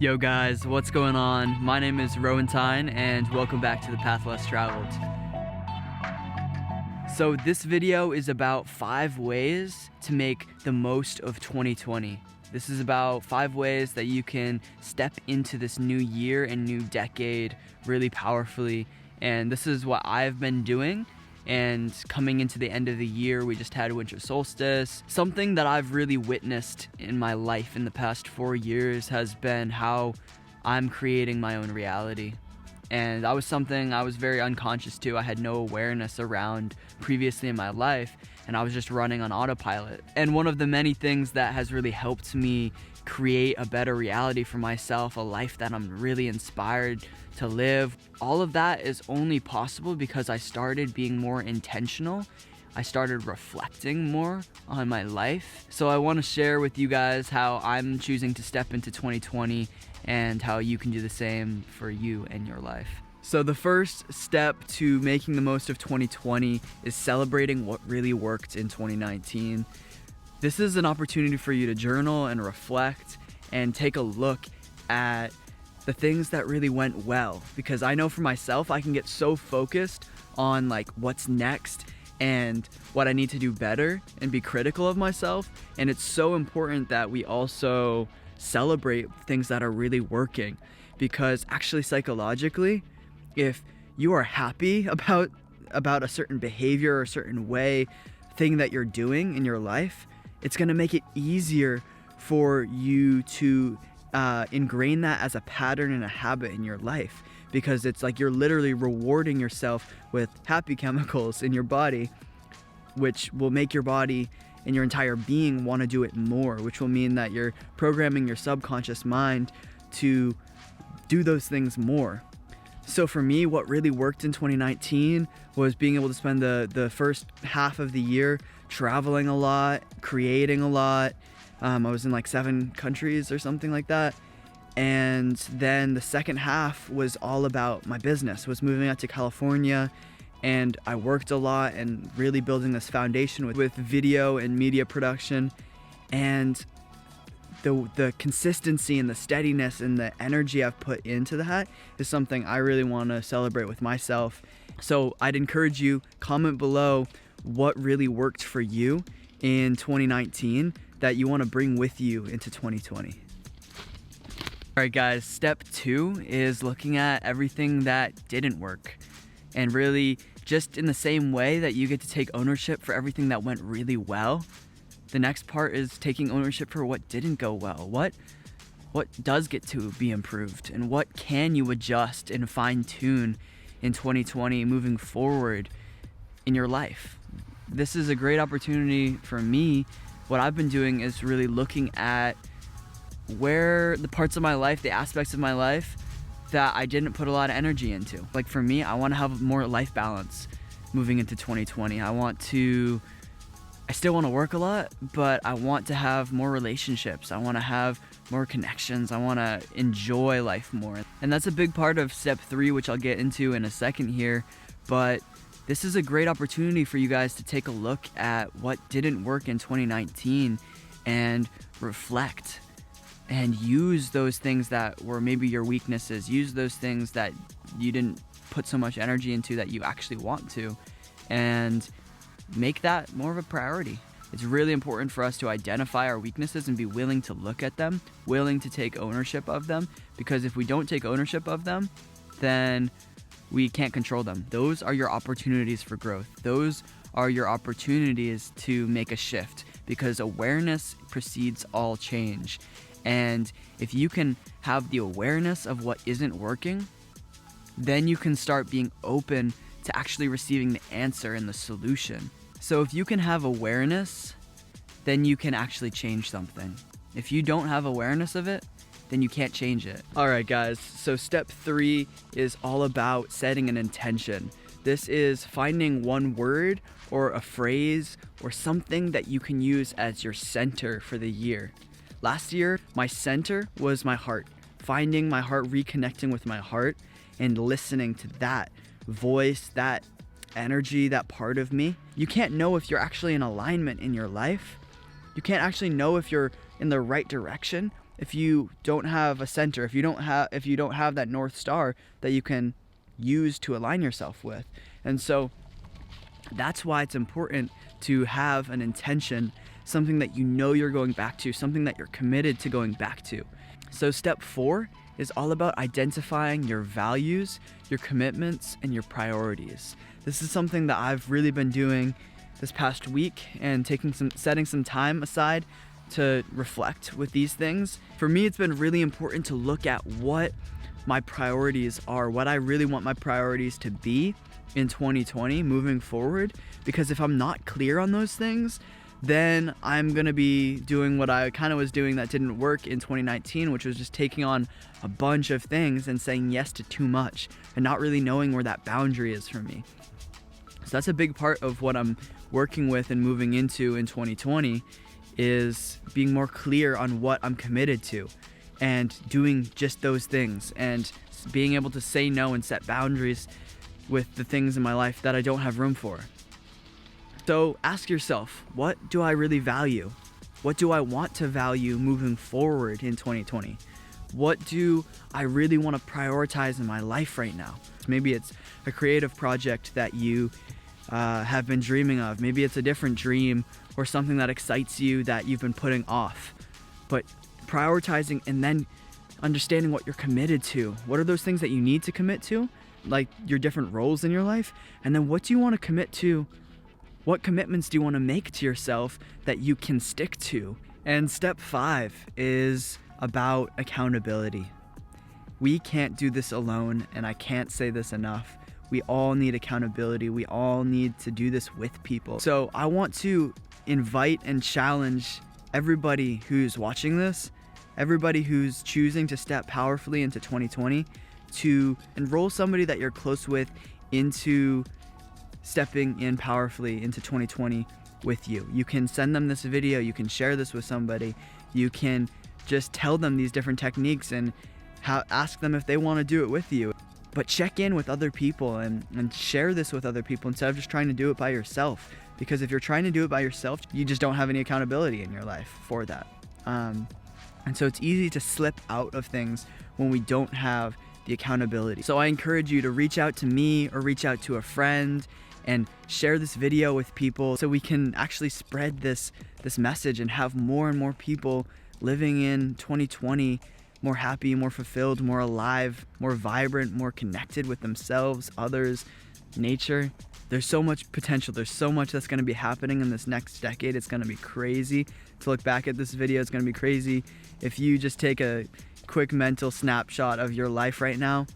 Yo guys, what's going on? My name is Rowan Tyne and welcome back to the Path Less Traveled. So this video is about 5 ways to make the most of 2020. This is about 5 ways that you can step into this new year and new decade really powerfully. And this is what I've been doing. And coming into the end of the year, we just had winter solstice. Something that I've really witnessed in my life in the past 4 years has been how I'm creating my own reality. And that was something I was very unconscious to. I had no awareness around previously in my life, and I was just running on autopilot. And one of the many things that has really helped me create a better reality for myself, a life that I'm really inspired to live, all of that is only possible because I started being more intentional. I started reflecting more on my life. So I want to share with you guys how I'm choosing to step into 2020 and how you can do the same for you and your life. So the first step to making the most of 2020 is celebrating what really worked in 2019. This is an opportunity for you to journal and reflect and take a look at the things that really went well. Because I know for myself, I can get so focused on like what's next and what I need to do better and be critical of myself. And it's so important that we also celebrate things that are really working, because actually psychologically, if you are happy about a certain behavior or a certain thing that you're doing in your life, it's going to make it easier for you to ingrain that as a pattern and a habit in your life, because it's like you're literally rewarding yourself with happy chemicals in your body, which will make your body and your entire being want to do it more, which will mean that you're programming your subconscious mind to do those things more. So for me, what really worked in 2019 was being able to spend the first half of the year traveling a lot, creating a lot. I was in like 7 countries or something like that. And then the second half was all about my business. I was moving out to California, and I worked a lot and really building this foundation with video and media production. And the consistency and the steadiness and the energy I've put into that is something I really want to celebrate with myself. So I'd encourage you, comment below what really worked for you in 2019 that you want to bring with you into 2020. All right, guys, step 2 is looking at everything that didn't work. And really, just in the same way that you get to take ownership for everything that went really well, the next part is taking ownership for what didn't go well. What does get to be improved, and what can you adjust and fine tune in 2020 moving forward in your life? This is a great opportunity for me. What I've been doing is really looking at where the parts of my life, the aspects of my life that I didn't put a lot of energy into. Like for me, I want to have more life balance moving into 2020. I still want to work a lot, but I want to have more relationships. I want to have more connections. I want to enjoy life more. And that's a big part of step 3, which I'll get into in a second here. But this is a great opportunity for you guys to take a look at what didn't work in 2019 and reflect and use those things that were maybe your weaknesses. Use those things that you didn't put so much energy into that you actually want to, and make that more of a priority. It's really important for us to identify our weaknesses and be willing to look at them, willing to take ownership of them, because if we don't take ownership of them, then we can't control them. Those are your opportunities for growth. Those are your opportunities to make a shift, because awareness precedes all change. And if you can have the awareness of what isn't working, then you can start being open to actually receiving the answer and the solution. So if you can have awareness, then you can actually change something. If you don't have awareness of it, then you can't change it. All right, guys, so step 3 is all about setting an intention. This is finding one word or a phrase or something that you can use as your center for the year. Last year, my center was my heart. Finding my heart, reconnecting with my heart, and listening to that voice, that energy, that part of me. You can't know if you're actually in alignment in your life. You can't actually know if you're in the right direction if you don't have a center, if you don't have that North Star that you can use to align yourself with. And so that's why it's important to have an intention, something that you know you're going back to, something that you're committed to going back to. So step 4 is all about identifying your values, your commitments, and your priorities. This is something that I've really been doing this past week, and setting some time aside to reflect with these things. For me, it's been really important to look at what my priorities are, what I really want my priorities to be in 2020 moving forward, because if I'm not clear on those things, then I'm gonna be doing what I kind of was doing that didn't work in 2019, which was just taking on a bunch of things and saying yes to too much and not really knowing where that boundary is for me. So that's a big part of what I'm working with and moving into in 2020, is being more clear on what I'm committed to and doing just those things, and being able to say no and set boundaries with the things in my life that I don't have room for. So ask yourself, what do I really value? What do I want to value moving forward in 2020? What do I really want to prioritize in my life right now? Maybe it's a creative project that you have been dreaming of. Maybe it's a different dream or something that excites you that you've been putting off. But prioritizing and then understanding what you're committed to. What are those things that you need to commit to? Like your different roles in your life. And then what do you want to commit to? What commitments do you want to make to yourself that you can stick to? And step 5 is about accountability. We can't do this alone, and I can't say this enough. We all need accountability. We all need to do this with people. So I want to invite and challenge everybody who's watching this, everybody who's choosing to step powerfully into 2020, to enroll somebody that you're close with into stepping in powerfully into 2020 with you. You can send them this video, you can share this with somebody, you can just tell them these different techniques and ask them if they want to do it with you. But check in with other people and share this with other people instead of just trying to do it by yourself. Because if you're trying to do it by yourself, you just don't have any accountability in your life for that. And so it's easy to slip out of things when we don't have the accountability. So I encourage you to reach out to me or reach out to a friend and share this video with people so we can actually spread this message and have more and more people living in 2020 more happy, more fulfilled, more alive, more vibrant, more connected with themselves, others, nature. There's so much potential. There's so much that's going to be happening in this next decade. It's going to be crazy to look back at this video. It's going to be crazy if you just take a quick mental snapshot of your life right now.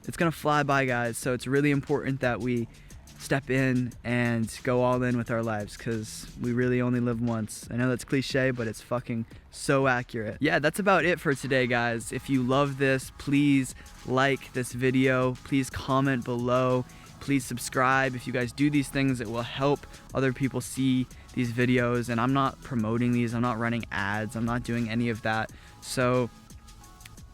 It's going to fly by, guys. So it's really important that we step in and go all in with our lives, because we really only live once. I know that's cliche, but it's fucking so accurate. Yeah, that's about it for today, guys. If you love this, please like this video, please comment below, please subscribe. If you guys do these things, it will help other people see these videos. And I'm not promoting these, I'm not running ads, I'm not doing any of that. So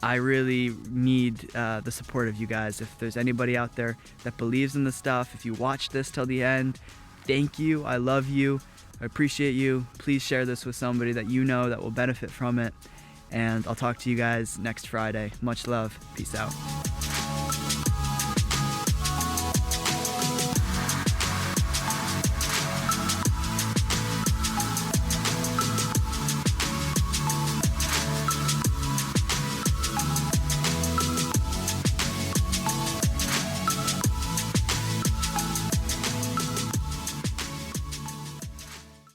I really need the support of you guys. If there's anybody out there that believes in this stuff, if you watch this till the end, thank you. I love you. I appreciate you. Please share this with somebody that you know that will benefit from it. And I'll talk to you guys next Friday. Much love. Peace out.